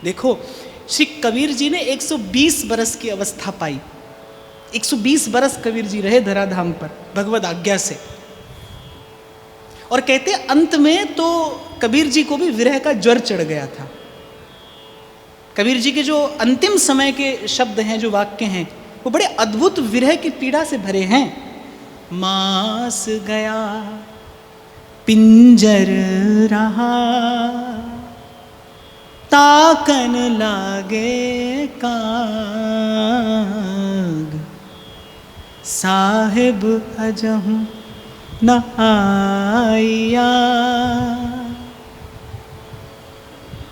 देखो, श्री कबीर जी ने 120 बरस की अवस्था पाई। 120 बरस कबीर जी रहे धराधाम पर भगवद आज्ञा से। और कहते अंत में तो कबीर जी को भी विरह का ज्वर चढ़ गया था। कबीर जी के जो अंतिम समय के शब्द हैं, जो वाक्य हैं, वो बड़े अद्भुत विरह की पीड़ा से भरे हैं। मास गया पिंजर रहा, ताकन लागे काग, साहिब अजहूं न आया,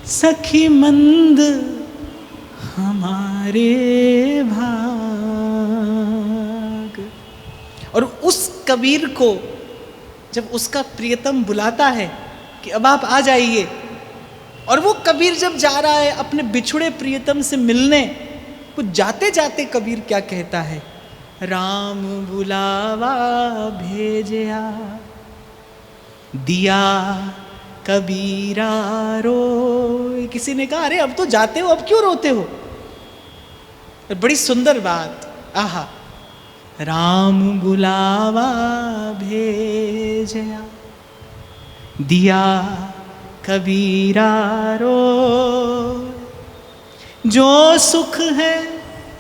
सखी मंद हमारे भाग। और उस कबीर को जब उसका प्रियतम बुलाता है कि अब आप आ जाइए, और वो कबीर जब जा रहा है अपने बिछुड़े प्रियतम से मिलने, वो जाते जाते कबीर क्या कहता है? राम बुलावा भेजया, दिया कबीरा रो। किसी ने कहा, अरे अब तो जाते हो, अब क्यों रोते हो? बड़ी सुंदर बात, आहा। राम बुलावा भेजया, दिया कबीरा रो। जो सुख है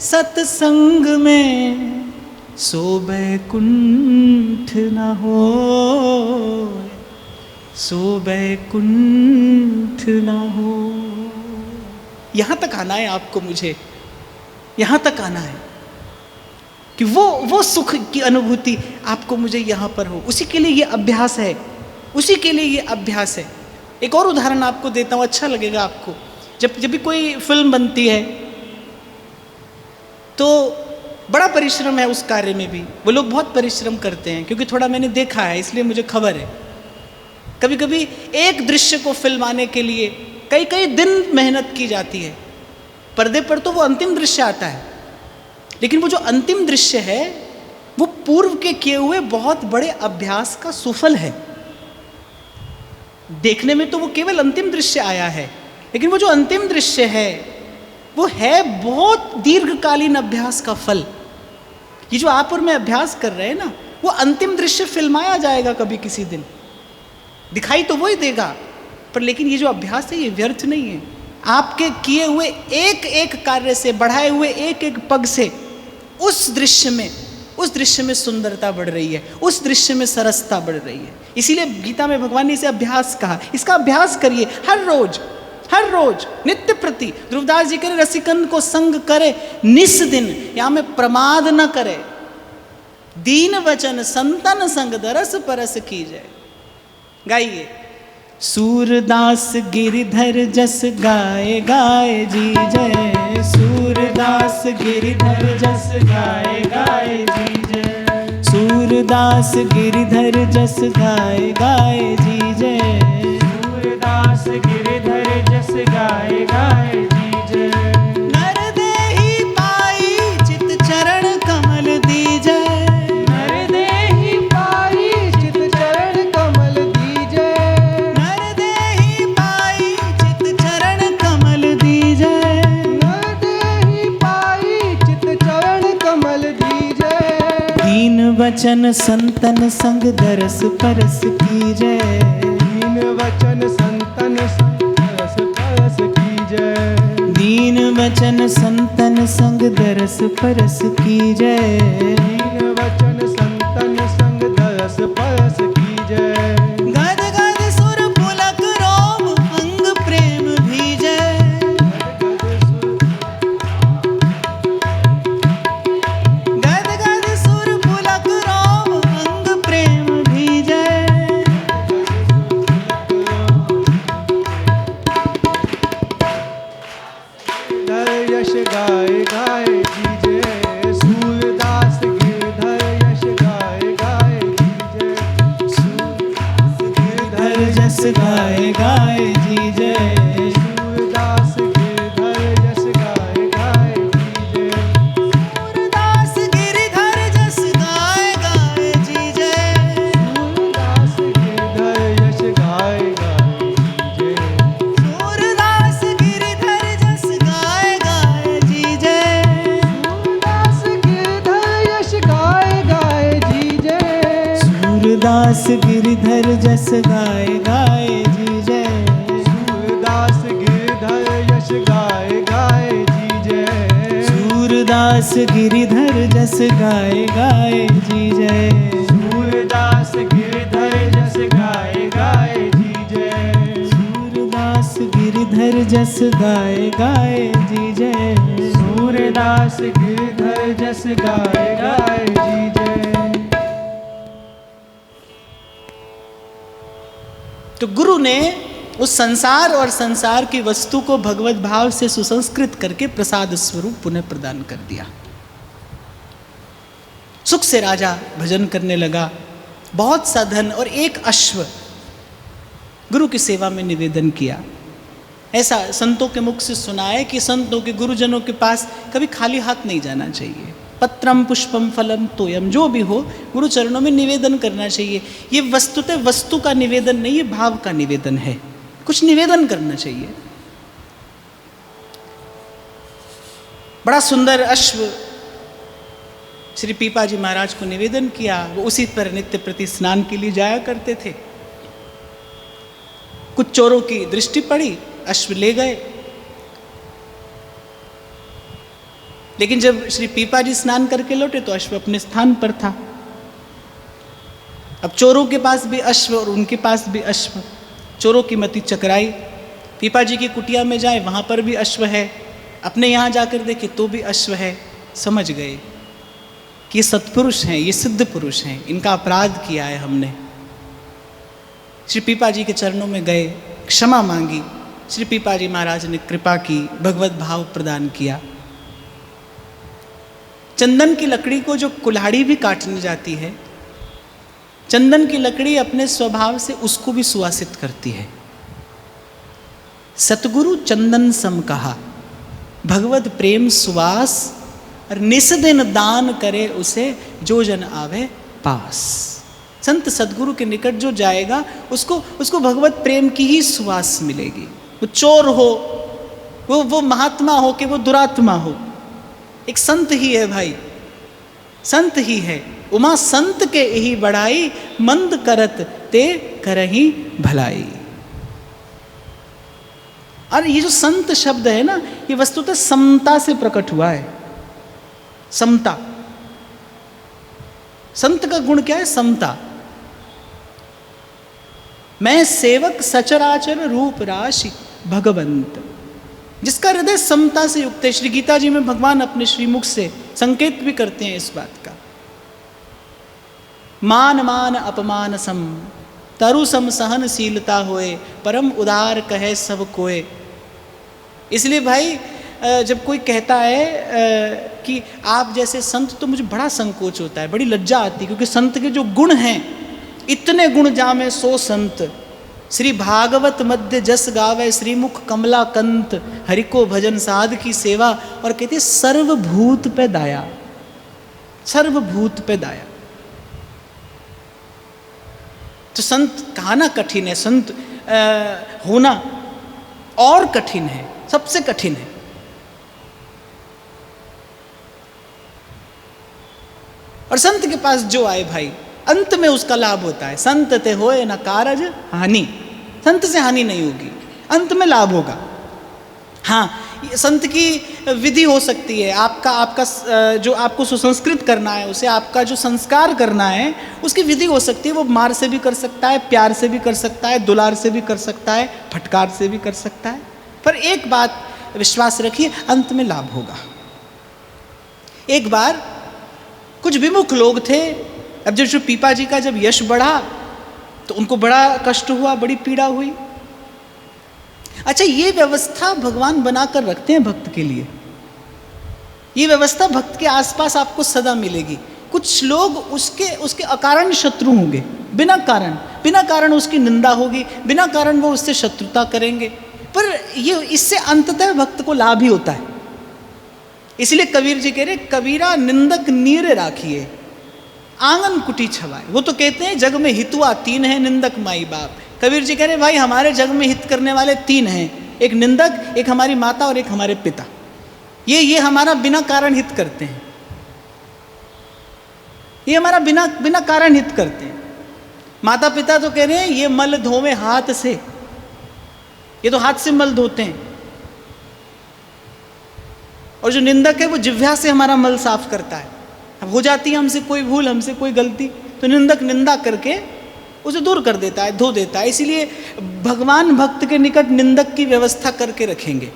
सत्संग में, सो बैकुंठ न हो, सो बैकुंठ न हो। यहाँ तक आना है आपको, मुझे यहाँ तक आना है कि वो सुख की अनुभूति आपको मुझे यहाँ पर हो। उसी के लिए ये अभ्यास है, उसी के लिए ये अभ्यास है। एक और उदाहरण आपको देता हूँ, अच्छा लगेगा आपको। जब भी कोई फिल्म बनती है तो बड़ा परिश्रम है उस कार्य में भी। वो लोग बहुत परिश्रम करते हैं, क्योंकि थोड़ा मैंने देखा है, इसलिए मुझे खबर है। कभी कभी एक दृश्य को फिल्माने के लिए कई कई दिन मेहनत की जाती है। पर्दे पर तो वो अंतिम दृश्य आता है, लेकिन वो जो अंतिम दृश्य है वो पूर्व के किए हुए बहुत बड़े अभ्यास का सुफल है। देखने में तो वो केवल अंतिम दृश्य आया है, लेकिन वो जो अंतिम दृश्य है वो है बहुत दीर्घकालीन अभ्यास का फल। ये जो आप और मैं अभ्यास कर रहे हैं ना, वो अंतिम दृश्य फिल्माया जाएगा कभी किसी दिन, दिखाई तो वो ही देगा, पर लेकिन ये जो अभ्यास है ये व्यर्थ नहीं है। आपके किए हुए एक एक कार्य से, बढ़ाए हुए एक एक पग से उस दृश्य में सुंदरता बढ़ रही है, उस दृश्य में सरसता बढ़ रही है। इसीलिए गीता में भगवान ने इसे अभ्यास कहा। इसका अभ्यास करिए हर रोज नित्य प्रति। ध्रुवदास जी करे, रसिकन को संग करे निस दिन, यहाँ में प्रमाद न करे। दीन वचन संतन संग दरस परस कीजय। गाइए। सूरदास गिरिधर जस गाए गाए जी जय, सूरदास गिरिधर जस गाए गाए जी जय, सूरदास गिरिधर जस गाए गाए जी जय, सूरदास गिरिधर जस गाए गाए जी जय। नर देहि पाई चित चरण कमल दीजय, नर देहि पाई चित चरण कमल दीजय, नर देहि पाई चित चरण कमल दीजय, नर देहि पाई चित चरण कमल दीजय। दीन वचन संतन संग दरस परस कीजय, दीन वचन संतन संग दरस परस कीजय, दीन वचन संतन संग दरस परस कीजय, दीन वचन संतन संग दरस परस कीजय। गद गद सुर पुलक रोम अंग प्रेम भीजय, गद गद सुर पुलक रोम अंग प्रेम भीजय। यश गाए गाए जीजय, सूरदास गिरधर यश गाए गाए जीजय, सूरदास गिरधर जस गाए गाए जीजय, सूरदास गिरधर जस गाए गाए जीजय, सूरदास गिरधर जस गाए गाए जीजय, सूरदास गिरधर यश गाए गाए जीजय, सूरदास गिरधर सूरदास गिरधर जस गाए गाए जी जय। सूरदास गिरधर यश गाए गाए जी जय। सूरदास गिरधर जस गाए गाए जी जय। सूरदास गिरधर जस गाए गाए जी जय। सूरदास गिरधर जस गाए गाए जी जय। सूरदास गिरधर जस गाए गाए जी जय। तो गुरु ने उस संसार और संसार की वस्तु को भगवत भाव से सुसंस्कृत करके प्रसाद स्वरूप पुनः प्रदान कर दिया। सुख से राजा भजन करने लगा, बहुत सा धन और एक अश्व गुरु की सेवा में निवेदन किया। ऐसा संतों के मुख से सुना है कि संतों के गुरुजनों के पास कभी खाली हाथ नहीं जाना चाहिए। पत्रम पुष्पम फलम तोयम, जो भी हो गुरु चरणों में निवेदन करना चाहिए। ये वस्तुतः वस्तु का निवेदन नहीं, ये भाव का निवेदन है। कुछ निवेदन करना चाहिए। बड़ा सुंदर अश्व श्री पीपा जी महाराज को निवेदन किया। वो उसी पर नित्य प्रति स्नान के लिए जाया करते थे। कुछ चोरों की दृष्टि पड़ी, अश्व ले गए। लेकिन जब श्री पीपा जी स्नान करके लौटे तो अश्व अपने स्थान पर था। अब चोरों के पास भी अश्व और उनके पास भी अश्व। चोरों की मति चकराई। पीपा जी की कुटिया में जाए, वहां पर भी अश्व है। अपने यहाँ जाकर देखे तो भी अश्व है। समझ गए कि ये सत्पुरुष हैं, ये सिद्ध पुरुष हैं, इनका अपराध किया है हमने। श्री पीपा जी के चरणों में गए, क्षमा मांगी। श्री पीपा जी महाराज ने कृपा की, भगवत भाव प्रदान किया। चंदन की लकड़ी को जो कुल्हाड़ी भी काटने जाती है, चंदन की लकड़ी अपने स्वभाव से उसको भी सुवासित करती है। सतगुरु चंदन सम कहा, भगवत प्रेम सुवास, और निस्दिन दान करे उसे जो जन आवे पास। संत सदगुरु के निकट जो जाएगा उसको भगवत प्रेम की ही सुवास मिलेगी। वो चोर हो, वो महात्मा हो कि वो दुरात्मा हो, एक संत ही है भाई, संत ही है। उमा संत के यही बड़ाई, मंद करत ते करही भलाई। और ये जो संत शब्द है ना, ये वस्तुतः समता से प्रकट हुआ है। समता, संत का गुण क्या है? समता। मैं सेवक सचराचर रूप राशि भगवंत, जिसका हृदय समता से युक्त है। श्री गीता जी में भगवान अपने श्रीमुख से संकेत भी करते हैं इस बात का। मान मान अपमान सम, तरु सम सहनशीलता होए, परम उदार कहे सब कोय। इसलिए भाई जब कोई कहता है कि आप जैसे संत, तो मुझे बड़ा संकोच होता है, बड़ी लज्जा आती है, क्योंकि संत के जो गुण हैं, इतने गुण जामे सो संत। श्री भागवत मध्य जस गावे, श्रीमुख कमला कंत, हरि को भजन साध की सेवा। और कहते हैं सर्वभूत पे दाया, सर्वभूत पे दाया। तो संत कहना कठिन है, संत होना और कठिन है, सबसे कठिन है। और संत के पास जो आए भाई, अंत में उसका लाभ होता है। संत ते होए न कारज हानि, संत से हानि नहीं होगी, अंत में लाभ होगा। हाँ, संत की विधि हो सकती है, आपका जो आपको सुसंस्कृत करना है, उसे आपका जो संस्कार करना है, उसकी विधि हो सकती है। वो मार से भी कर सकता है, प्यार से भी कर सकता है, दुलार से भी कर सकता है, फटकार से भी कर सकता है। पर एक बात विश्वास रखिए, अंत में लाभ होगा। एक बार कुछ विमुख लोग थे। अब जब पीपा जी का जब यश बढ़ा तो उनको बड़ा कष्ट हुआ, बड़ी पीड़ा हुई। अच्छा, ये व्यवस्था भगवान बनाकर रखते हैं भक्त के लिए। ये व्यवस्था भक्त के आसपास आपको सदा मिलेगी। कुछ लोग उसके अकारण शत्रु होंगे, बिना कारण उसकी निंदा होगी, बिना कारण वो उससे शत्रुता करेंगे। पर ये इससे अंततः भक्त को लाभ ही होता है। इसलिए कबीर जी कह रहे, कबीरा निंदक नीर राखिए, आंगन कुटी छवाए। वो तो कहते हैं जग में हितुआ तीन है, निंदक माई बाप। कबीर जी कह रहे भाई, हमारे जग में हित करने वाले तीन हैं, एक निंदक, एक हमारी माता और एक हमारे पिता। ये हमारा बिना कारण हित करते हैं, ये हमारा बिना कारण हित करते हैं। माता पिता तो कह रहे हैं ये मल धोवे हाथ से, ये तो हाथ से मल धोते हैं। और जो निंदक है वो जिह्वा से हमारा मल साफ करता है। अब हो जाती है हमसे कोई भूल, हमसे कोई गलती, तो निंदक निंदा करके उसे दूर कर देता है, धो देता है। इसीलिए भगवान भक्त के निकट निंदक की व्यवस्था करके रखेंगे।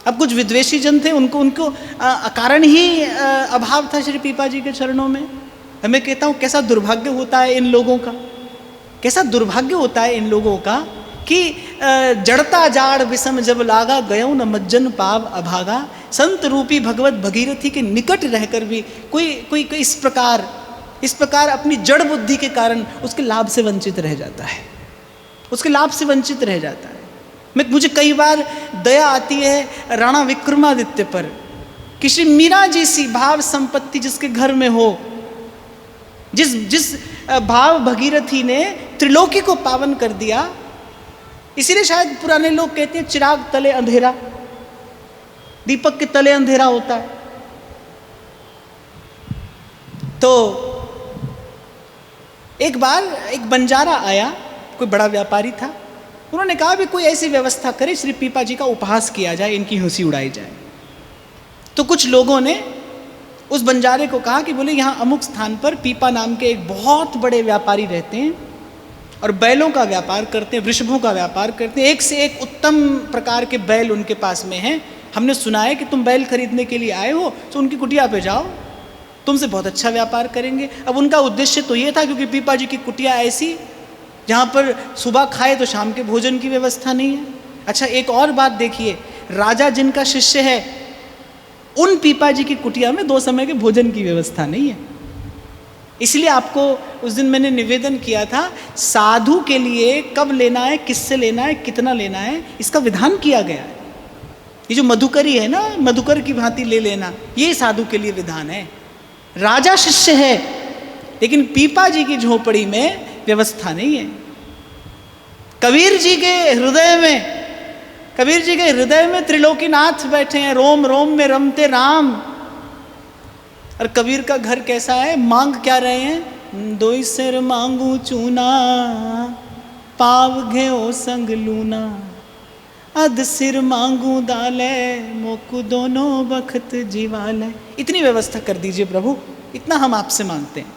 अब कुछ विद्वेषी जन थे, उनको कारण ही अभाव था श्री पीपा जी के चरणों में। मैं कहता हूँ कैसा दुर्भाग्य होता है इन लोगों का, कैसा दुर्भाग्य होता है इन लोगों का कि जड़ता जाड़ विषम जब लागा गयो न मज्जन पाव अभागा। संत रूपी भगवत भगीरथी के निकट रहकर भी कोई इस प्रकार अपनी जड़ बुद्धि के कारण उसके लाभ से वंचित रह जाता है, उसके लाभ से वंचित रह जाता है। मुझे कई बार दया आती है राणा विक्रमादित्य पर कि श्री मीरा जी सी भाव संपत्ति जिसके घर में हो, जिस भाव भगीरथी ने त्रिलोकी को पावन कर दिया। इसीलिए शायद पुराने लोग कहते हैं चिराग तले अंधेरा, दीपक के तले अंधेरा होता है। तो एक बार एक बंजारा आया, कोई बड़ा व्यापारी था। उन्होंने कहा भी कोई ऐसी व्यवस्था करे श्री पीपा जी का उपहास किया जाए, इनकी हंसी उड़ाई जाए। तो कुछ लोगों ने उस बंजारे को कहा कि बोले यहाँ अमुक स्थान पर पीपा नाम के एक बहुत बड़े व्यापारी रहते हैं और बैलों का व्यापार करते हैं, वृषभों का व्यापार करते हैं, एक से एक उत्तम प्रकार के बैल उनके पास में हैं। हमने सुना है कि तुम बैल खरीदने के लिए आए हो, तो उनकी कुटिया पे जाओ, तुमसे बहुत अच्छा व्यापार करेंगे। अब उनका उद्देश्य तो ये था क्योंकि पीपा जी की कुटिया ऐसी जहाँ पर सुबह खाए तो शाम के भोजन की व्यवस्था नहीं है। अच्छा एक और बात देखिए, राजा जिनका शिष्य है उन पीपा जी की कुटिया में 2 समय के भोजन की व्यवस्था नहीं है। इसलिए आपको उस दिन मैंने निवेदन किया था, साधु के लिए कब लेना है, किससे लेना है, कितना लेना है, इसका विधान किया गया है। ये जो मधुकरी है ना, मधुकर की भांति ले लेना, ये साधु के लिए विधान है। राजा शिष्य है लेकिन पीपा जी की झोपड़ी में व्यवस्था नहीं है। कबीर जी के हृदय में त्रिलोकीनाथ बैठे हैं, रोम रोम में रमते राम। और कबीर का घर कैसा है, मांग क्या रहे हैं, 2 सिर मांगू चूना, पाव घेओ संग लूना, अध सिर मांगू दाले, मोकू दोनों बखत जीवाले। इतनी व्यवस्था कर दीजिए प्रभु, इतना हम आपसे मांगते हैं।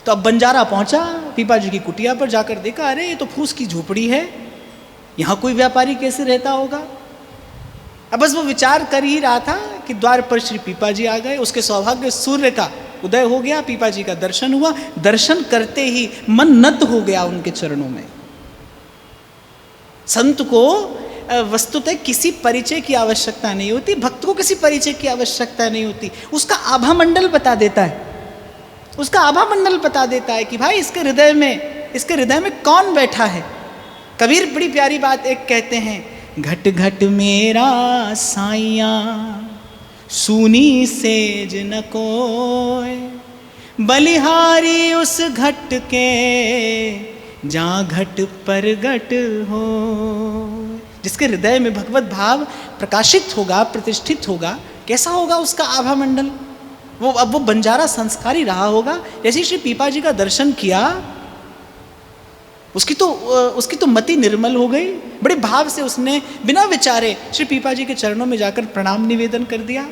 तो अब बंजारा पहुंचा पीपा जी की कुटिया पर, जाकर देखा अरे ये तो फूस की झोपड़ी है, यहाँ कोई व्यापारी कैसे रहता होगा। अब बस वो विचार कर ही रहा था कि द्वार पर श्री पीपा जी आ गए। उसके सौभाग्य सूर्य का उदय हो गया, पीपा जी का दर्शन हुआ। दर्शन करते ही मन नत हो गया उनके चरणों में। संत को वस्तुतः किसी परिचय की आवश्यकता नहीं होती, भक्त को किसी परिचय की आवश्यकता नहीं होती। उसका आभा मंडल बता देता है, उसका आभा मंडल बता देता है कि भाई इसके हृदय में कौन बैठा है। कबीर बड़ी प्यारी बात एक कहते हैं, घट घट मेरा साइया सूनी सेज न कोय, बलिहारी उस घट के जहाँ घट परगट हो। जिसके हृदय में भगवत भाव प्रकाशित होगा, प्रतिष्ठित होगा, कैसा होगा उसका आभा मंडल। वो बंजारा संस्कारी रहा होगा। जैसे श्री पीपा जी का दर्शन किया, उसकी तो मति निर्मल हो गई। बड़े भाव से उसने बिना विचारे श्री पीपा जी के चरणों में जाकर प्रणाम निवेदन कर दिया।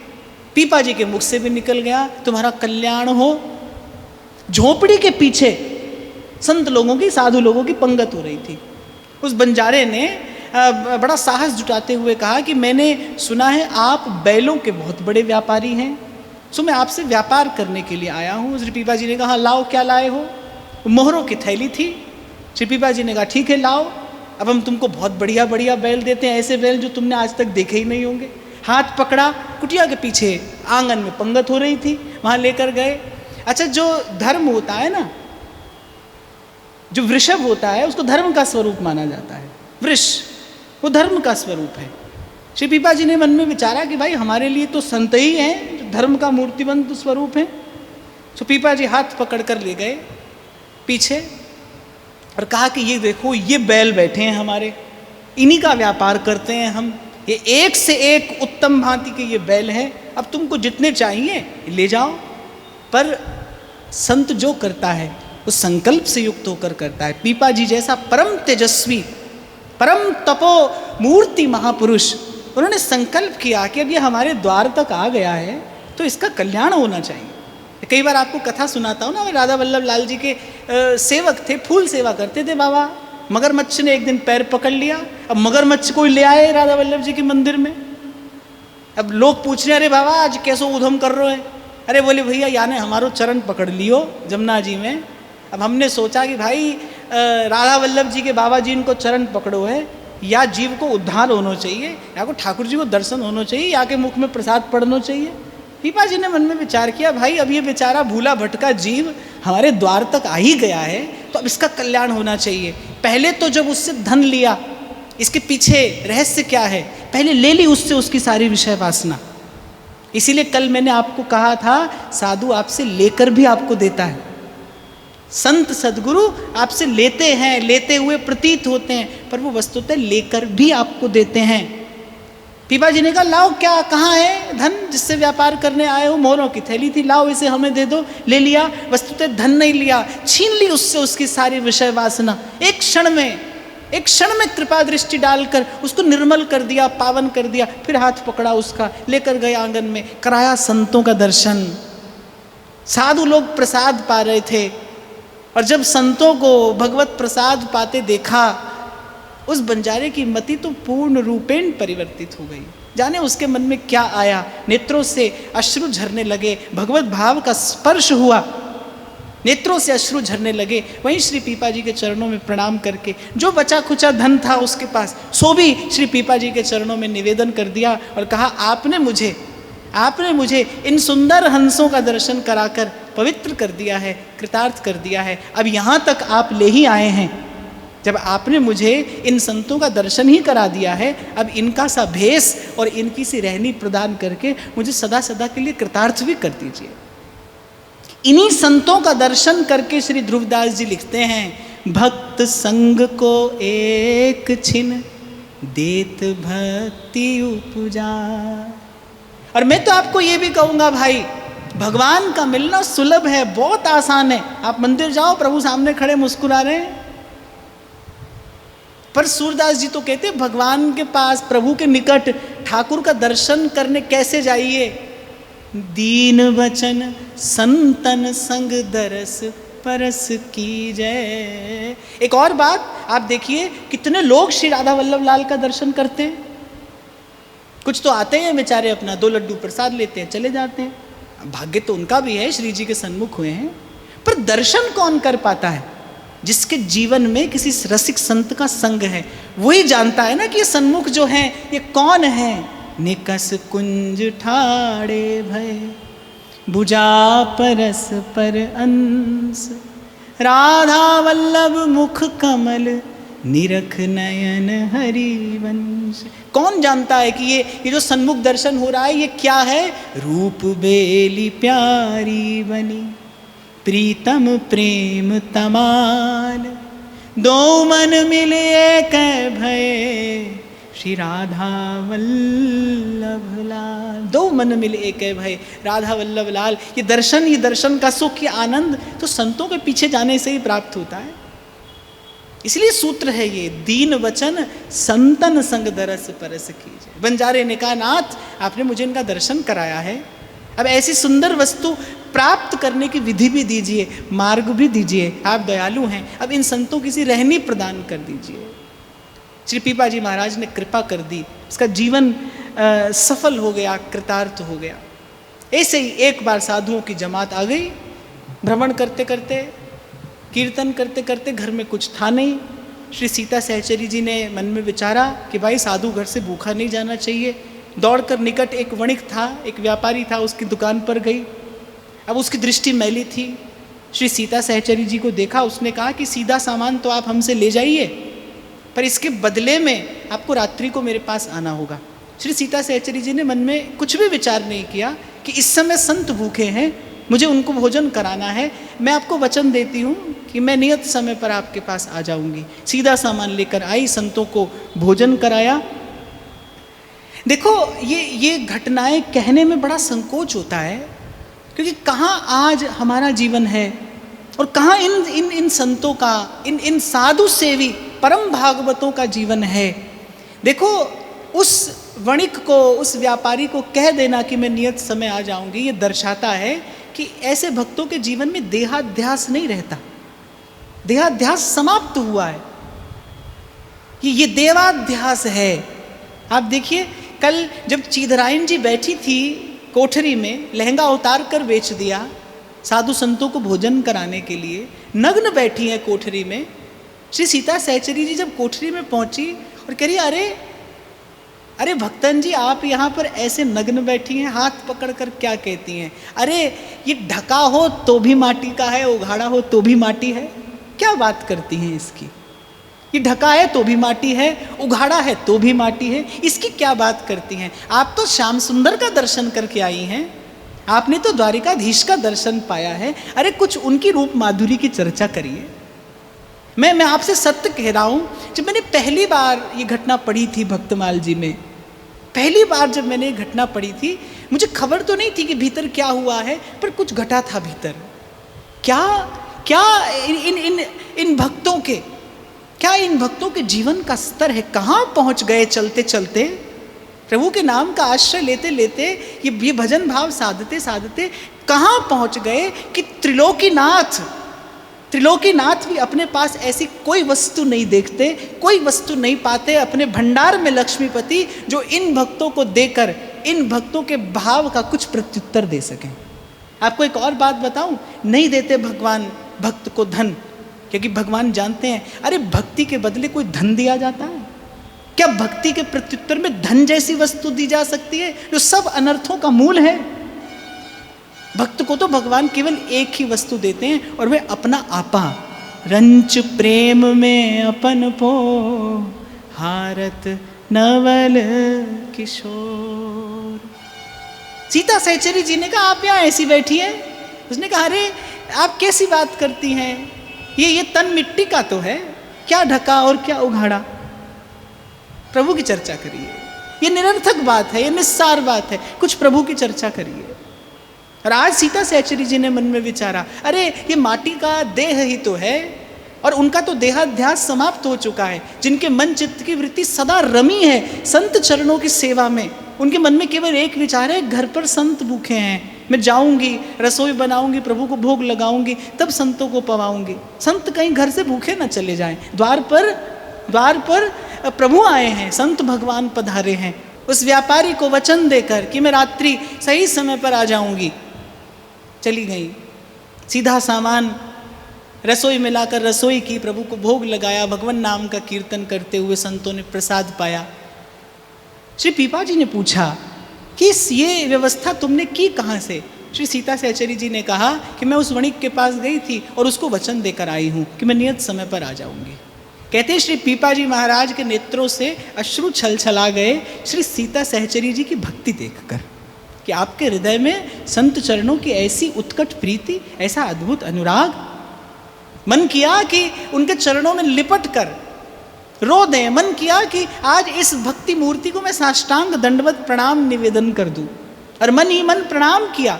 पीपा जी के मुख से भी निकल गया, तुम्हारा कल्याण हो। झोपड़ी के पीछे संत लोगों की, साधु लोगों की पंगत हो रही थी। उस बंजारे ने बड़ा साहस जुटाते हुए कहा कि मैंने सुना है आप बैलों के बहुत बड़े व्यापारी हैं, सो मैं आपसे व्यापार करने के लिए आया हूँ। श्री पीपा जी ने कहा लाओ, क्या लाए हो। मोहरों की थैली थी। श्री पीपा जी ने कहा ठीक है लाओ, अब हम तुमको बहुत बढ़िया बढ़िया बैल देते हैं, ऐसे बैल जो तुमने आज तक देखे ही नहीं होंगे। हाथ पकड़ा, कुटिया के पीछे आंगन में पंगत हो रही थी, वहाँ लेकर गए। अच्छा, जो धर्म होता है ना, जो वृषभ होता है उसको धर्म का स्वरूप माना जाता है। वृष वो धर्म का स्वरूप है। श्री पीपा जी ने मन में विचारा कि भाई हमारे लिए तो संत ही हैं जो धर्म का मूर्तिबंत स्वरूप है। तो पीपा जी हाथ पकड़ कर ले गए पीछे और कहा कि ये देखो, ये बैल बैठे हैं हमारे, इन्हीं का व्यापार करते हैं हम। ये एक से एक उत्तम भांति के ये बैल हैं, अब तुमको जितने चाहिए ले जाओ, पर संत जो करता है वो संकल्प से युक्त होकर करता है। पीपा जी जैसा परम तेजस्वी, परम तपो मूर्ति महापुरुष, उन्होंने संकल्प किया कि अब ये हमारे द्वार तक आ गया है तो इसका कल्याण होना चाहिए। कई बार आपको कथा सुनाता हूँ ना, राधा वल्लभ लाल जी के सेवक थे, फूल सेवा करते थे बाबा। मगरमच्छ ने एक दिन पैर पकड़ लिया, अब मगरमच्छ कोई ले आए राधा वल्लभ जी के मंदिर में। अब लोग पूछ रहे, अरे बाबा आज कैसो उधम कर रहे हैं? अरे बोले भैया याने हमारो चरण पकड़ लियो जमुना जी में। अब हमने सोचा कि भाई राधा वल्लभ जी के बाबा जी इनको चरण पकड़ो है, या जीव को उद्धार होना चाहिए, या को ठाकुर जी को दर्शन होना चाहिए, या के मुख में प्रसाद पड़ना चाहिए। पीपा जी ने मन में विचार किया, भाई अब ये बेचारा भूला भटका जीव हमारे द्वार तक आ ही गया है तो अब इसका कल्याण होना चाहिए। पहले तो जब उससे धन लिया, इसके पीछे रहस्य क्या है, पहले ले ली उससे उसकी सारी विषय वासना। इसीलिए कल मैंने आपको कहा था, साधु आपसे लेकर भी आपको देता है। संत सदगुरु आपसे लेते हैं, लेते हुए प्रतीत होते हैं, पर वो वस्तुतः लेकर भी आपको देते हैं। पीपा जी ने कहा, लाओ क्या कहाँ है धन जिससे व्यापार करने आए हो? मोहरों की थैली थी, लाओ इसे हमें दे दो। ले लिया, वस्तुतः धन नहीं लिया, छीन ली उससे उसकी सारी विषय वासना। एक क्षण में कृपा दृष्टि डालकर उसको निर्मल कर दिया, पावन कर दिया। फिर हाथ पकड़ा उसका, लेकर गए आंगन में, कराया संतों का दर्शन। साधु लोग प्रसाद पा रहे थे, और जब संतों को भगवत प्रसाद पाते देखा, उस बंजारे की मति तो पूर्ण रूपेण परिवर्तित हो गई। जाने उसके मन में क्या आया, नेत्रों से अश्रु झरने लगे, भगवत भाव का स्पर्श हुआ, नेत्रों से अश्रु झरने लगे। वहीं श्री पीपा जी के चरणों में प्रणाम करके जो बचा खुचा धन था उसके पास, सो भी श्री पीपा जी के चरणों में निवेदन कर दिया और कहा, आपने मुझे इन सुंदर हंसों का दर्शन कराकर पवित्र कर दिया है, कृतार्थ कर दिया है। अब यहाँ तक आप ले ही आए हैं, जब आपने मुझे इन संतों का दर्शन ही करा दिया है, अब इनका सा भेष और इनकी सी रहनी प्रदान करके मुझे सदा सदा के लिए कृतार्थ भी कर दीजिए। इन्हीं संतों का दर्शन करके श्री ध्रुवदास जी लिखते हैं, भक्त संग को एक छिन देत भक्ति उपजा। और मैं तो आपको ये भी कहूँगा भाई, भगवान का मिलना सुलभ है, बहुत आसान है। आप मंदिर जाओ, प्रभु सामने खड़े मुस्कुरा रहे हैं, पर सूरदास जी तो कहते भगवान के पास, प्रभु के निकट ठाकुर का दर्शन करने कैसे जाइए? दीन वचन संतन संग दरस परस की जय। एक और बात आप देखिए, कितने लोग श्री राधा वल्लभ लाल का दर्शन करते हैं। कुछ तो आते हैं बेचारे, अपना 2 लड्डू प्रसाद लेते हैं, चले जाते हैं। भाग्य तो उनका भी है, श्री जी के सन्मुख हुए हैं, पर दर्शन कौन कर पाता है? जिसके जीवन में किसी रसिक संत का संग है, वही जानता है ना कि ये सन्मुख जो है ये कौन है। निकस कुंज ठाड़े भय भुजा परस पर अंश, राधा वल्लभ मुख कमल निरख नयन हरिवंश। कौन जानता है कि ये जो सन्मुख दर्शन हो रहा है ये क्या है? रूप बेली प्यारी बनी प्रीतम प्रेम तमान, दो मन मिले कै भय श्री राधा वल्लभ लाल। 2 मन मिले एक भय राधा वल्लभ लाल। ये दर्शन का सुख, ये आनंद तो संतों के पीछे जाने से ही प्राप्त होता है। इसलिए सूत्र है ये, दीन वचन संतन संग दरस परस कीजिए। बंजारे ने कहा, नाथ आपने मुझे इनका दर्शन कराया है, अब ऐसी सुंदर वस्तु प्राप्त करने की विधि भी दीजिए, मार्ग भी दीजिए। आप दयालु हैं, अब इन संतों की सी रहनी प्रदान कर दीजिए। श्री पीपा जी महाराज ने कृपा कर दी, उसका जीवन सफल हो गया, कृतार्थ हो गया। ऐसे ही एक बार साधुओं की जमात आ गई, भ्रमण करते करते, कीर्तन करते करते, घर में कुछ था नहीं। श्री सीता सहचरी जी ने मन में विचारा कि भाई साधु घर से भूखा नहीं जाना चाहिए। दौड़कर निकट एक वणिक था, एक व्यापारी था, उसकी दुकान पर गई। अब उसकी दृष्टि मैली थी। श्री सीता सहचरी जी को देखा, उसने कहा कि सीधा सामान तो आप हमसे ले जाइए, पर इसके बदले में आपको रात्रि को मेरे पास आना होगा। श्री सीता सहचरी जी ने मन में कुछ भी विचार नहीं किया कि इस समय संत भूखे हैं, मुझे उनको भोजन कराना है, मैं आपको वचन देती हूँ कि मैं नियत समय पर आपके पास आ जाऊँगी। सीधा सामान लेकर आई, संतों को भोजन कराया। देखो ये घटनाएं कहने में बड़ा संकोच होता है, क्योंकि कहाँ आज हमारा जीवन है और कहाँ इन संतों का, इन साधु सेवी परम भागवतों का जीवन है। देखो, उस वणिक को, उस व्यापारी को कह देना कि मैं नियत समय आ जाऊंगी, ये दर्शाता है कि ऐसे भक्तों के जीवन में देहाध्यास नहीं रहता, देहाध्यास समाप्त हुआ है, कि ये देवाध्यास है। आप देखिए, कल जब चीधरायन जी बैठी थी कोठरी में, लहंगा उतार कर बेच दिया साधु संतों को भोजन कराने के लिए, नग्न बैठी हैं कोठरी में। श्री सीता सहचरी जी जब कोठरी में पहुंची और कह रही, अरे भक्तन जी, आप यहाँ पर ऐसे नग्न बैठी हैं, हाथ पकड़ कर क्या कहती हैं? अरे ये ढका हो तो भी माटी का है, उघाड़ा हो तो भी माटी है। क्या बात करती हैं इसकी? ये ढका है तो भी माटी है, उघाड़ा है तो भी माटी है, इसकी क्या बात करती हैं? आप तो श्याम सुंदर का दर्शन करके आई हैं, आपने तो द्वारिकाधीश का दर्शन पाया है। अरे कुछ उनकी रूप माधुरी की चर्चा करिए। मैं आपसे सत्य कह रहा हूँ, जब मैंने पहली बार ये घटना पढ़ी थी भक्तमाल जी में, पहली बार जब मैंने ये घटना पढ़ी थी, मुझे खबर तो नहीं थी कि भीतर क्या हुआ है, पर कुछ घटा था भीतर। क्या इन भक्तों के, क्या इन भक्तों के जीवन का स्तर है? कहाँ पहुँच गए चलते चलते, प्रभु के नाम का आश्रय लेते लेते, ये भजन भाव साधते साधते कहाँ पहुँच गए कि त्रिलोकीनाथ भी अपने पास ऐसी कोई वस्तु नहीं देखते, कोई वस्तु नहीं पाते अपने भंडार में लक्ष्मीपति, जो इन भक्तों को देकर इन भक्तों के भाव का कुछ प्रत्युत्तर दे सकें। आपको एक और बात बताऊं, नहीं देते भगवान भक्त को धन, क्योंकि भगवान जानते हैं, अरे भक्ति के बदले कोई धन दिया जाता है क्या? भक्ति के प्रत्युत्तर में धन जैसी वस्तु दी जा सकती है जो सब अनर्थों का मूल है? भक्त को तो भगवान केवल एक ही वस्तु देते हैं, और वह अपना आपा। रंच प्रेम में अपन पो हारत नवल किशोर। सीता सहचरी जी ने कहा, आप यहाँ ऐसी बैठी हैं? उसने कहा, अरे आप कैसी बात करती हैं, ये तन मिट्टी का तो है, क्या ढका और क्या उघाड़ा। प्रभु की चर्चा करिए, ये निरर्थक बात है, ये निस्सार बात है, कुछ प्रभु की चर्चा करिए। और आज सीता सहचरी जी ने मन में विचारा, अरे ये माटी का देह ही तो है, और उनका तो देहाध्यास समाप्त हो चुका है। जिनके मन चित्त की वृत्ति सदा रमी है संत चरणों की सेवा में, उनके मन में केवल एक विचार है, घर पर संत भूखे हैं, मैं जाऊंगी, रसोई बनाऊंगी, प्रभु को भोग लगाऊंगी, तब संतों को पवाऊंगी। संत कहीं घर से भूखे न चले जाएं, द्वार पर प्रभु आए हैं, संत भगवान पधारे हैं। उस व्यापारी को वचन देकर कि मैं रात्रि सही समय पर आ जाऊंगी, चली गई। सीधा सामान रसोई में लाकर रसोई की, प्रभु को भोग लगाया, भगवान नाम का कीर्तन करते हुए संतों ने प्रसाद पाया। श्री पीपा जी ने पूछा कि ये व्यवस्था तुमने की कहाँ से? श्री सीता सहचरी जी ने कहा कि मैं उस वणिक के पास गई थी और उसको वचन देकर आई हूँ कि मैं नियत समय पर आ जाऊंगी। कहते श्री पीपा जी महाराज के नेत्रों से अश्रु छलछला गए श्री सीता सहचरी जी की भक्ति देखकर, कि आपके हृदय में संत चरणों की ऐसी उत्कट प्रीति, ऐसा अद्भुत अनुराग। मन किया कि उनके चरणों में लिपट कर रो दें, मन किया कि आज इस भक्ति मूर्ति को मैं साष्टांग दंडवत प्रणाम निवेदन कर दूं, और मन ही मन प्रणाम किया।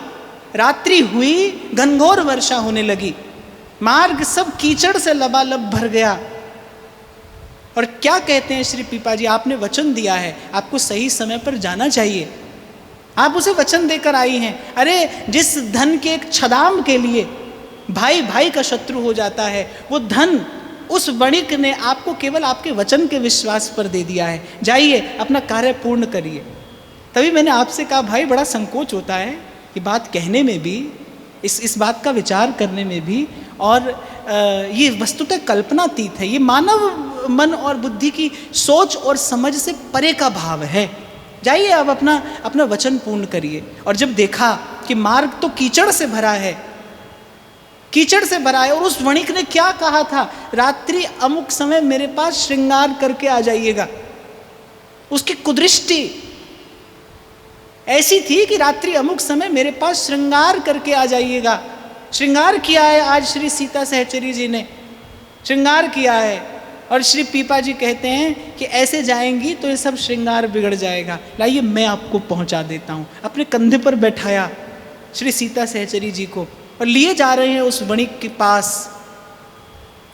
रात्रि हुई, घनघोर वर्षा होने लगी, मार्ग सब कीचड़ से लबालब भर गया। और क्या कहते हैं श्री पीपा जी, आपने वचन दिया है, आपको सही समय पर जाना चाहिए, आप उसे वचन देकर आई हैं। अरे जिस धन के एक छदाम के लिए भाई भाई का शत्रु हो जाता है, वो धन उस वणिक ने आपको केवल आपके वचन के विश्वास पर दे दिया है। जाइए अपना कार्य पूर्ण करिए। तभी मैंने आपसे कहा, भाई बड़ा संकोच होता है ये बात कहने में भी, इस बात का विचार करने में भी, और ये वस्तुतः कल्पनातीत है, ये मानव मन और बुद्धि की सोच और समझ से परे का भाव है। जाइए अब अपना वचन पूर्ण करिए। और जब देखा कि मार्ग तो कीचड़ से भरा है, कीचड़ से भरा है, और उस वणिक ने क्या कहा था, रात्रि अमुक समय मेरे पास श्रृंगार करके आ जाइएगा। उसकी कुदृष्टि ऐसी थी कि रात्रि अमुक समय मेरे पास श्रृंगार करके आ जाइएगा। श्रृंगार किया है आज श्री सीता सहचरी जी ने, श्रृंगार किया है। और श्री पीपा जी कहते हैं कि ऐसे जाएंगी तो ये सब श्रृंगार बिगड़ जाएगा, लाइए मैं आपको पहुंचा देता हूं। अपने कंधे पर बैठाया श्री सीता सहचरी जी को और लिए जा रहे हैं उस वणिक के पास।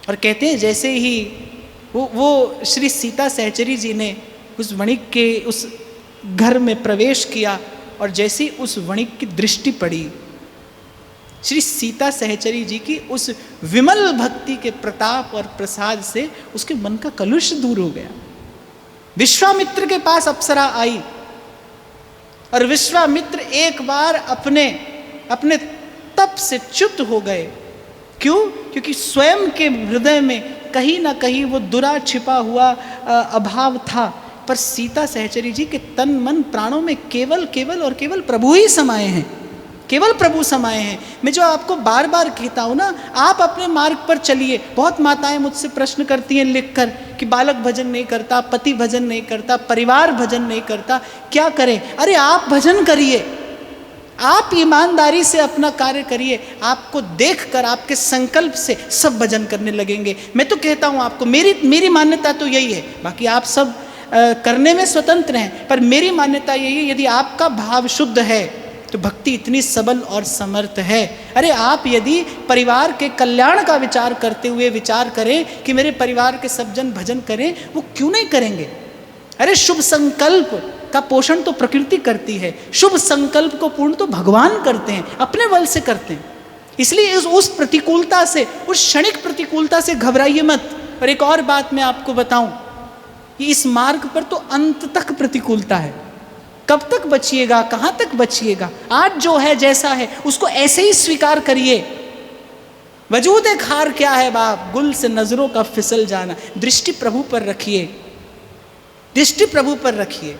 और कहते हैं जैसे ही वो श्री सीता सहचरी जी ने उस वणिक के उस घर में प्रवेश किया और जैसे ही उस वणिक की दृष्टि पड़ी, श्री सीता सहचरी जी की उस विमल भक्ति के प्रताप और प्रसाद से उसके मन का कलुष दूर हो गया। विश्वामित्र के पास अप्सरा आई और विश्वामित्र एक बार अपने तप से च्युत हो गए। क्यों? क्योंकि स्वयं के हृदय में कहीं ना कहीं वो दुरा छिपा हुआ अभाव था, पर सीता सहचरी जी के तन मन प्राणों में केवल और केवल प्रभु ही समाये हैं, केवल प्रभु समाये हैं। मैं जो आपको बार बार कहता हूँ ना, आप अपने मार्ग पर चलिए। बहुत माताएं मुझसे प्रश्न करती हैं लिखकर कि बालक भजन नहीं करता, पति भजन नहीं करता, परिवार भजन नहीं करता, क्या करें? अरे आप भजन करिए, आप ईमानदारी से अपना कार्य करिए। आपको देखकर, आपके संकल्प से सब भजन करने लगेंगे। मैं तो कहता हूँ आपको, मेरी मान्यता तो यही है, बाकी आप सब करने में स्वतंत्र हैं, पर मेरी मान्यता यही है, यदि आपका भाव शुद्ध है तो भक्ति इतनी सबल और समर्थ है। अरे आप यदि परिवार के कल्याण का विचार करते हुए विचार करें कि मेरे परिवार के सब जन भजन करें, वो क्यों नहीं करेंगे? अरे शुभ संकल्प का पोषण तो प्रकृति करती है, शुभ संकल्प को पूर्ण तो भगवान करते हैं, अपने बल से करते हैं। इसलिए उस प्रतिकूलता से, उस क्षणिक प्रतिकूलता से घबराइए मत। और एक और बात मैं आपको बताऊं, कि इस मार्ग पर तो अंत तक प्रतिकूलता है। कब तक बचिएगा, कहाँ तक बचिएगा? आज जो है जैसा है उसको ऐसे ही स्वीकार करिए। वजूद खार क्या है बाप, गुल से नजरों का फिसल जाना। दृष्टि प्रभु पर रखिए, दृष्टि प्रभु पर रखिए।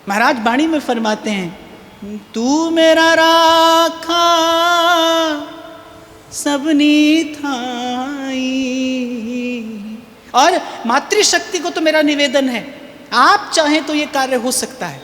महाराज वाणी में फरमाते हैं, तू मेरा राखा सबनी थाई। और मातृशक्ति को तो मेरा निवेदन है, आप चाहें तो ये कार्य हो सकता है।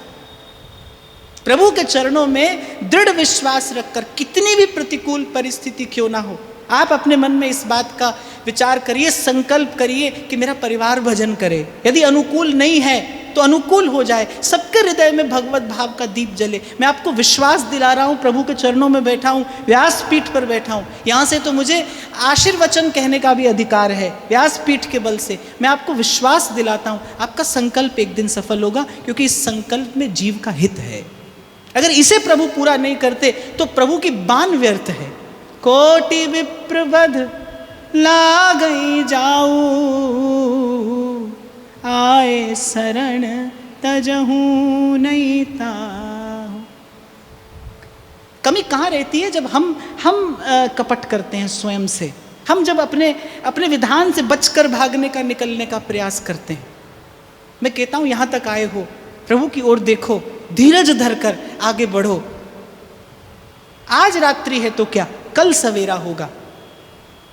प्रभु के चरणों में दृढ़ विश्वास रखकर, कितनी भी प्रतिकूल परिस्थिति क्यों ना हो, आप अपने मन में इस बात का विचार करिए, संकल्प करिए कि मेरा परिवार भजन करे। यदि अनुकूल नहीं है तो अनुकूल हो जाए, सबके हृदय में भगवत भाव का दीप जले। मैं आपको विश्वास दिला रहा हूँ, प्रभु के चरणों में बैठा हूँ, व्यासपीठ पर बैठा हूँ, यहाँ से तो मुझे आशीर्वचन कहने का भी अधिकार है। व्यासपीठ के बल से मैं आपको विश्वास दिलाता हूँ, आपका संकल्प एक दिन सफल होगा, क्योंकि इस संकल्प में जीव का हित है। अगर इसे प्रभु पूरा नहीं करते तो प्रभु की बान व्यर्थ है। कोटि विप्रवध लागई जाऊ, आए शरण तजहू नहीं ताहू। कमी कहाँ रहती है? जब हम कपट करते हैं स्वयं से, हम जब अपने विधान से बचकर भागने का, निकलने का प्रयास करते हैं। मैं कहता हूँ यहाँ तक आए हो, प्रभु की ओर देखो, धीरज धरकर आगे बढ़ो। आज रात्रि है तो क्या, कल सवेरा होगा।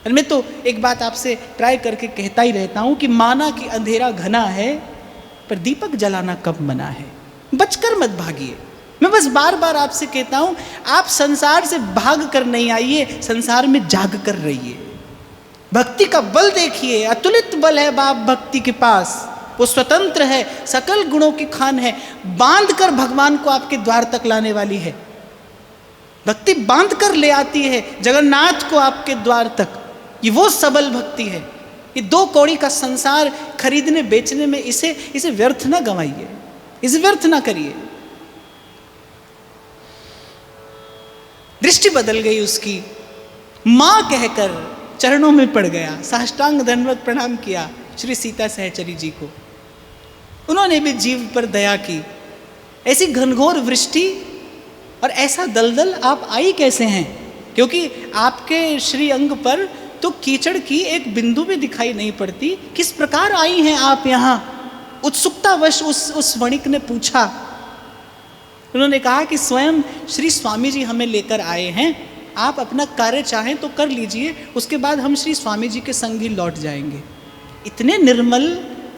और मैं तो एक बात आपसे ट्राई करके कहता ही रहता हूं कि माना कि अंधेरा घना है, पर दीपक जलाना कब मना है। बचकर मत भागिए। मैं बस बार बार आपसे कहता हूं, आप संसार से भाग कर नहीं आइए, संसार में जाग कर रहिए। भक्ति का बल देखिए, अतुलित बल है बाप भक्ति के पास। वो स्वतंत्र है, सकल गुणों की खान है, बांध कर भगवान को आपके द्वार तक लाने वाली है। भक्ति बांध कर ले आती है जगन्नाथ को आपके द्वार तक। ये वो सबल भक्ति है। ये 2 कौड़ी का संसार खरीदने बेचने में इसे व्यर्थ ना गंवाइए, इसे व्यर्थ ना करिए। दृष्टि बदल गई उसकी, मां कहकर चरणों में पड़ गया, साष्टांग दंडवत प्रणाम किया श्री सीता सहचरी जी को। उन्होंने भी जीव पर दया की। ऐसी घनघोर वृष्टि और ऐसा दलदल आप आई कैसे हैं? क्योंकि आपके श्री अंग पर तो कीचड़ की एक बिंदु भी दिखाई नहीं पड़ती। किस प्रकार आई हैं आप यहाँ? उत्सुकतावश उस वणिक ने पूछा। उन्होंने कहा कि स्वयं श्री स्वामी जी हमें लेकर आए हैं, आप अपना कार्य चाहें तो कर लीजिए, उसके बाद हम श्री स्वामी जी के संग ही लौट जाएंगे। इतने निर्मल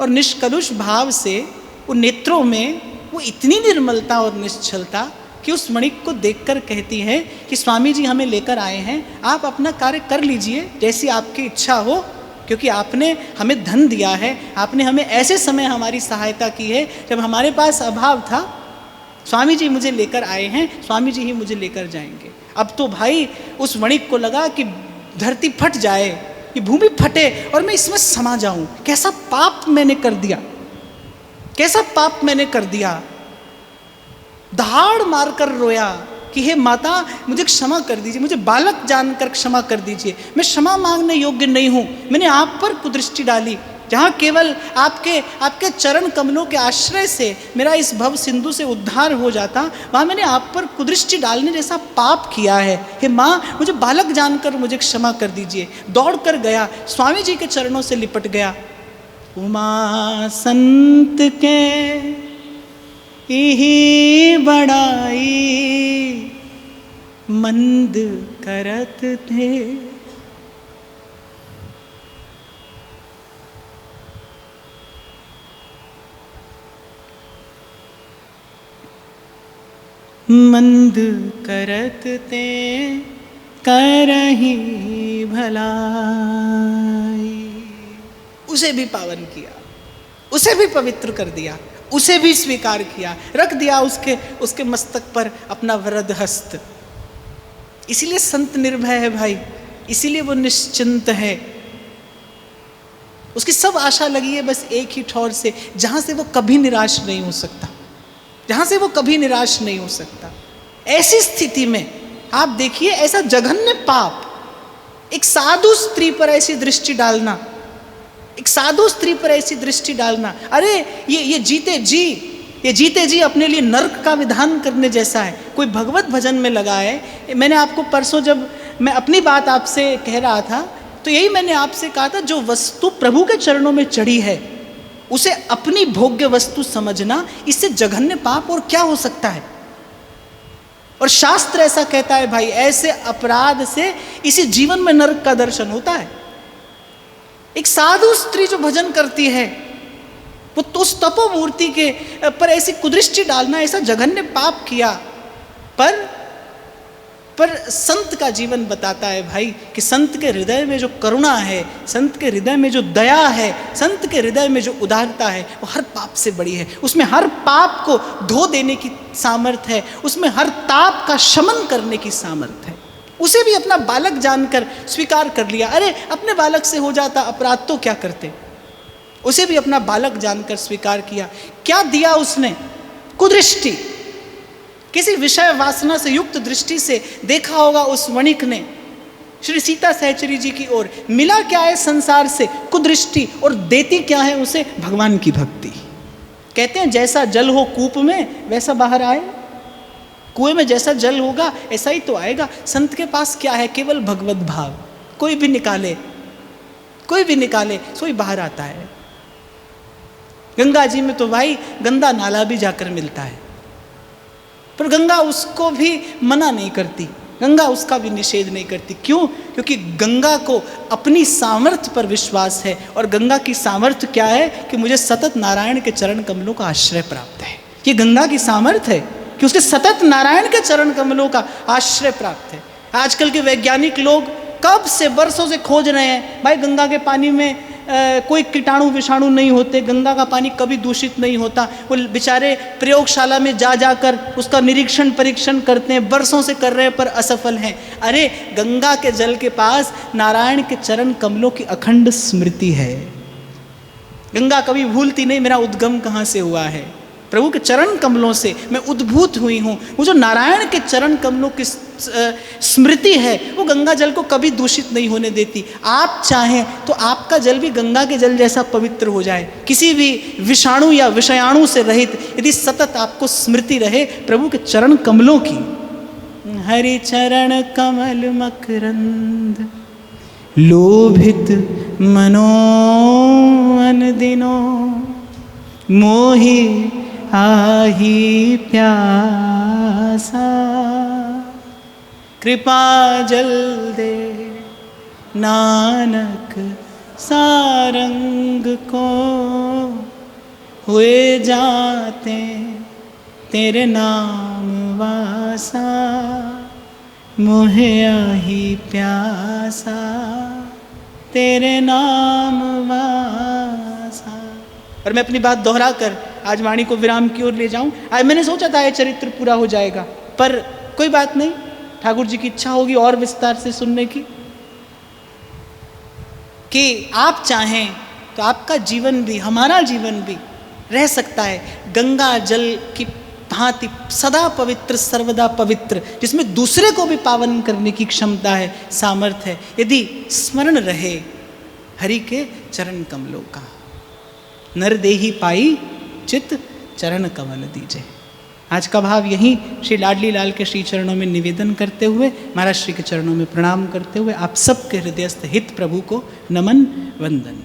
और निष्कलुष भाव से उन नेत्रों में वो इतनी निर्मलता और निश्चलता कि उस वणिक को देखकर कहती है कि स्वामी जी हमें लेकर आए हैं, आप अपना कार्य कर लीजिए जैसी आपकी इच्छा हो, क्योंकि आपने हमें धन दिया है, आपने हमें ऐसे समय हमारी सहायता की है जब हमारे पास अभाव था। स्वामी जी मुझे लेकर आए हैं, स्वामी जी ही मुझे लेकर जाएंगे। अब तो भाई उस वणिक को लगा कि धरती फट जाए, ये भूमि फटे और मैं इसमें समा जाऊं। कैसा पाप मैंने कर दिया, कैसा पाप मैंने कर दिया। दहाड़ मारकर रोया कि हे माता मुझे क्षमा कर दीजिए, मुझे बालक जानकर क्षमा कर दीजिए, मैं क्षमा मांगने योग्य नहीं हूं। मैंने आप पर कुदृष्टि डाली, जहाँ केवल आपके चरण कमलों के आश्रय से मेरा इस भव सिंधु से उद्धार हो जाता, वहाँ मैंने आप पर कुदृष्टि डालने जैसा पाप किया है। हे माँ मुझे बालक जानकर मुझे क्षमा कर दीजिए। दौड़ कर गया, स्वामी जी के चरणों से लिपट गया। उमा संत के इही बड़ाई मंद करत थे। मंद करत ते करही भलाई। उसे भी पावन किया, उसे भी पवित्र कर दिया, उसे भी स्वीकार किया, रख दिया उसके मस्तक पर अपना वरद हस्त। इसीलिए संत निर्भय है भाई, इसीलिए वो निश्चिंत है। उसकी सब आशा लगी है बस एक ही ठौर से, जहां से वो कभी निराश नहीं हो सकता, जहां से वो कभी निराश नहीं हो सकता। ऐसी स्थिति में आप देखिए, ऐसा जघन्य पाप, एक साधु स्त्री पर ऐसी दृष्टि डालना, एक साधु स्त्री पर ऐसी दृष्टि डालना। अरे ये जीते जी अपने लिए नर्क का विधान करने जैसा है। कोई भगवत भजन में लगा है। मैंने आपको परसों जब मैं अपनी बात आपसे कह रहा था तो यही मैंने आपसे कहा था, जो वस्तु प्रभु के चरणों में चढ़ी है उसे अपनी भोग्य वस्तु समझना, इससे जघन्य पाप और क्या हो सकता है। और शास्त्र ऐसा कहता है भाई, ऐसे अपराध से इसी जीवन में नरक का दर्शन होता है। एक साधु स्त्री जो भजन करती है, वो तो उस तपोमूर्ति के पर ऐसी कुदृष्टि डालना, ऐसा जघन्य पाप किया। पर संत का जीवन बताता है भाई कि संत के हृदय में जो करुणा है, संत के हृदय में जो दया है, संत के हृदय में जो उदारता है, वो हर पाप से बड़ी है। उसमें हर पाप को धो देने की सामर्थ्य है, उसमें हर ताप का शमन करने की सामर्थ्य है। उसे भी अपना बालक जानकर स्वीकार कर लिया। अरे अपने बालक से हो जाता अपराध तो क्या करते, उसे भी अपना बालक जानकर स्वीकार किया। क्या दिया उसने? कुदृष्टि। किसी विषय वासना से युक्त दृष्टि से देखा होगा उस वणिक ने श्री सीता सहचरी जी की ओर। मिला क्या है संसार से? कुदृष्टि। और देती क्या है उसे? भगवान की भक्ति। कहते हैं जैसा जल हो कूप में वैसा बाहर आए। कुएं में जैसा जल होगा ऐसा ही तो आएगा। संत के पास क्या है? केवल भगवत भाव। कोई भी निकाले सोई बाहर आता है। गंगा जी में तो भाई गंदा नाला भी जाकर मिलता है, पर गंगा उसको भी मना नहीं करती, गंगा उसका भी निषेध नहीं करती। क्यों? क्योंकि गंगा को अपनी सामर्थ्य पर विश्वास है। और गंगा की सामर्थ्य क्या है कि मुझे सतत नारायण के चरण कमलों का आश्रय प्राप्त है। ये गंगा की सामर्थ्य है कि उसके सतत नारायण के चरण कमलों का आश्रय प्राप्त है। आजकल के वैज्ञानिक लोग कब से बरसों से खोज रहे हैं भाई, गंगा के पानी में कोई कीटाणु विषाणु नहीं होते, गंगा का पानी कभी दूषित नहीं होता। वो बेचारे प्रयोगशाला में जाकर उसका निरीक्षण परीक्षण करते हैं, बरसों से कर रहे हैं पर असफल हैं। अरे गंगा के जल के पास नारायण के चरण कमलों की अखंड स्मृति है। गंगा कभी भूलती नहीं मेरा उद्गम कहाँ से हुआ है। प्रभु के चरण कमलों से मैं उद्भूत हुई हूँ। वो जो नारायण के चरण कमलों की स्मृति है वो गंगा जल को कभी दूषित नहीं होने देती। आप चाहें तो आपका जल भी गंगा के जल जैसा पवित्र हो जाए, किसी भी विषाणु या विषयाणु से रहित, यदि सतत आपको स्मृति रहे प्रभु के चरण कमलों की। हरि चरण कमल मकरंद लोभित मनो अनदिनो मोहि आही प्यासा। कृपा जल दे नानक सारंग को, हुए जाते तेरे नाम वासा। मोहे आही प्यासा तेरे नाम वासा। और मैं अपनी बात दोहरा कर आज वाणी को विराम की ओर ले जाऊं। आज मैंने सोचा था ये चरित्र पूरा हो जाएगा, पर कोई बात नहीं, ठाकुर जी की इच्छा होगी और विस्तार से सुनने की, कि आप चाहें तो आपका जीवन भी, हमारा जीवन भी रह सकता है गंगा जल की भांति सदा पवित्र, सर्वदा पवित्र, जिसमें दूसरे को भी पावन करने की क्षमता है, सामर्थ्य है, यदि स्मरण रहे हरि के चरण कमलों का। नर देही पाई चित चरण कमल दीजे। आज का भाव यही श्री लाडली लाल के श्री चरणों में निवेदन करते हुए, महाराज श्री के चरणों में प्रणाम करते हुए आप सबके हृदयस्थ हित प्रभु को नमन वंदन।